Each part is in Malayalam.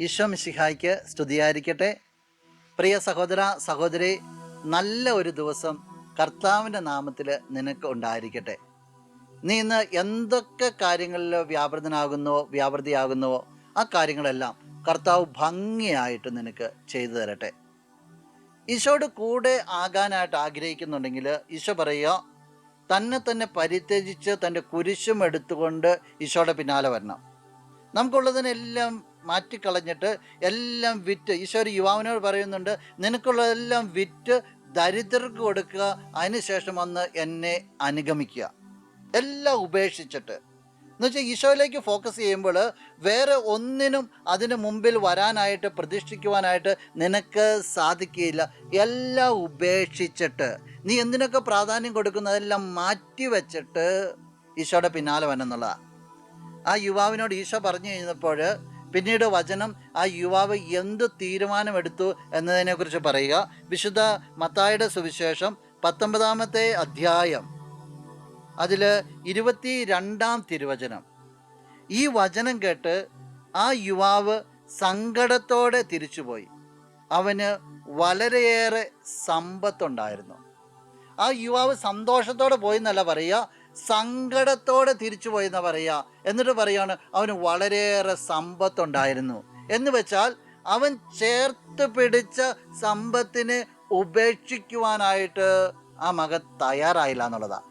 ഈശോ മിശിഹായ്ക്ക് സ്തുതിയായിരിക്കട്ടെ. പ്രിയ സഹോദര സഹോദരി, നല്ല ഒരു ദിവസം കർത്താവിൻ്റെ നാമത്തിൽ നിനക്ക് ഉണ്ടായിരിക്കട്ടെ. നീ ഇന്ന് എന്തൊക്കെ കാര്യങ്ങളിൽ വ്യാപൃതിയാകുന്നുവോ ആ കാര്യങ്ങളെല്ലാം കർത്താവ് ഭംഗിയായിട്ട് നിനക്ക് ചെയ്തു തരട്ടെ. ഈശോയുടെ കൂടെ ആകാനായിട്ട് ആഗ്രഹിക്കുന്നുണ്ടെങ്കിൽ ഈശോ പറയുക, തന്നെ പരിത്യജിച്ച് തൻ്റെ കുരിശും എടുത്തുകൊണ്ട് ഈശോയുടെ പിന്നാലെ വരണം. നമുക്കുള്ളതിനെല്ലാം മാറ്റിക്കളഞ്ഞിട്ട് എല്ലാം വിറ്റ്, ഈശോ ഒരു യുവാവിനോട് പറയുന്നുണ്ട്, നിനക്കുള്ളതെല്ലാം വിറ്റ് ദരിദ്രർക്ക് കൊടുക്കുക, അതിനുശേഷം വന്ന് എന്നെ അനുഗമിക്കുക. എല്ലാം ഉപേക്ഷിച്ചിട്ട് എന്ന് വെച്ചാൽ ഈശോയിലേക്ക് ഫോക്കസ് ചെയ്യുമ്പോൾ വേറെ ഒന്നിനും അതിന് മുമ്പിൽ വരാനായിട്ട് പ്രതീക്ഷിക്കുവാനായിട്ട് നിനക്ക് സാധിക്കുകയില്ല. എല്ലാം ഉപേക്ഷിച്ചിട്ട് നീ എന്തിനൊക്കെ പ്രാധാന്യം കൊടുക്കുന്നതെല്ലാം മാറ്റി വെച്ചിട്ട് ഈശോയുടെ പിന്നാലെ വന്നെന്നുള്ളതാണ്. ആ യുവാവിനോട് ഈശോ പറഞ്ഞു കഴിഞ്ഞപ്പോൾ പിന്നീട് വചനം ആ യുവാവ് എന്ത് തീരുമാനമെടുത്തു എന്നതിനെക്കുറിച്ച് പറയുക. വിശുദ്ധ മത്തായിയുടെ സുവിശേഷം 19 അധ്യായം അതിൽ 22 തിരുവചനം. ഈ വചനം കേട്ട് ആ യുവാവ് സങ്കടത്തോടെ തിരിച്ചുപോയി. അവന് വളരെയേറെ സമ്പത്തുണ്ടായിരുന്നു. ആ യുവാവ് സന്തോഷത്തോടെ പോയി എന്നല്ല പറയുക, സങ്കടത്തോടെ തിരിച്ചു പോയി എന്നാ പറയുക. എന്നിട്ട് പറയാണ് അവന് വളരെയേറെ സമ്പത്തുണ്ടായിരുന്നു. എന്ന് വെച്ചാൽ അവൻ ചേർത്ത് പിടിച്ച സമ്പത്തിനെ ഉപേക്ഷിക്കുവാനായിട്ട് ആ മകൻ തയ്യാറായില്ല എന്നുള്ളതാണ്.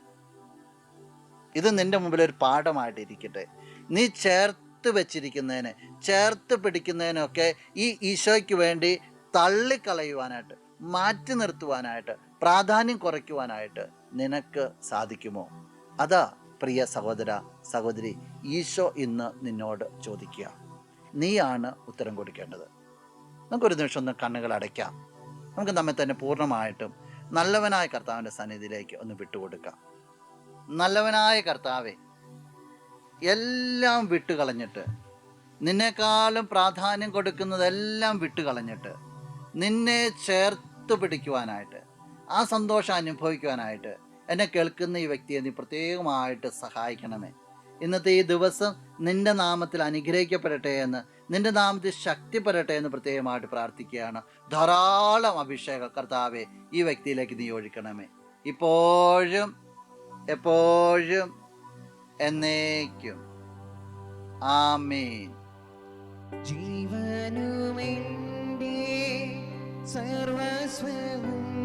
ഇത് നിന്റെ മുമ്പിൽ ഒരു പാഠമായിട്ട് ഇരിക്കട്ടെ. നീ ചേർത്ത് വെച്ചിരിക്കുന്നതിനെ, ചേർത്ത് പിടിക്കുന്നതിനൊക്കെ ഈ ഈശോയ്ക്ക് വേണ്ടി തള്ളിക്കളയുവാനായിട്ട്, മാറ്റി നിർത്തുവാനായിട്ട്, പ്രാധാന്യം കുറയ്ക്കുവാനായിട്ട് നിനക്ക് സാധിക്കുമോ? അതാ പ്രിയ സഹോദര സഹോദരി, ഈശോ ഇന്ന് നിന്നോട് ചോദിക്കുക. നീയാണ് ഉത്തരം കൊടുക്കേണ്ടത്. നമുക്കൊരു നിമിഷം ഒന്ന് കണ്ണുകൾ അടയ്ക്കാം. നമുക്ക് നമ്മെ തന്നെ പൂർണ്ണമായിട്ടും നല്ലവനായ കർത്താവിൻ്റെ സന്നിധിയിലേക്ക് ഒന്ന് വിട്ടുകൊടുക്കാം. നല്ലവനായ കർത്താവെ, എല്ലാം വിട്ടുകളഞ്ഞിട്ട്, നിന്നെക്കാളും പ്രാധാന്യം കൊടുക്കുന്നതെല്ലാം വിട്ടുകളഞ്ഞിട്ട് നിന്നെ ചേർത്ത് പിടിക്കുവാനായിട്ട്, ആ സന്തോഷം അനുഭവിക്കുവാനായിട്ട് എന്നെ കേൾക്കുന്ന ഈ വ്യക്തിയെ നീ പ്രത്യേകമായിട്ട് സഹായിക്കണമേ. ഇന്നത്തെ ഈ ദിവസം നിൻ്റെ നാമത്തിൽ അനുഗ്രഹിക്കപ്പെടട്ടെ എന്ന്, നിൻ്റെ നാമത്തിൽ ശക്തിപ്പെടട്ടെ എന്ന് പ്രത്യേകമായിട്ട് പ്രാർത്ഥിക്കുകയാണ്. ധാരാളം അഭിഷേകം കർത്താവെ ഈ വ്യക്തിയിലേക്ക് നീ ഒഴിക്കണമേ, ഇപ്പോഴും എപ്പോഴും എന്നേക്കും. ആമേൻ. ജീവനുമെൻ്റെ സർവസ്വവും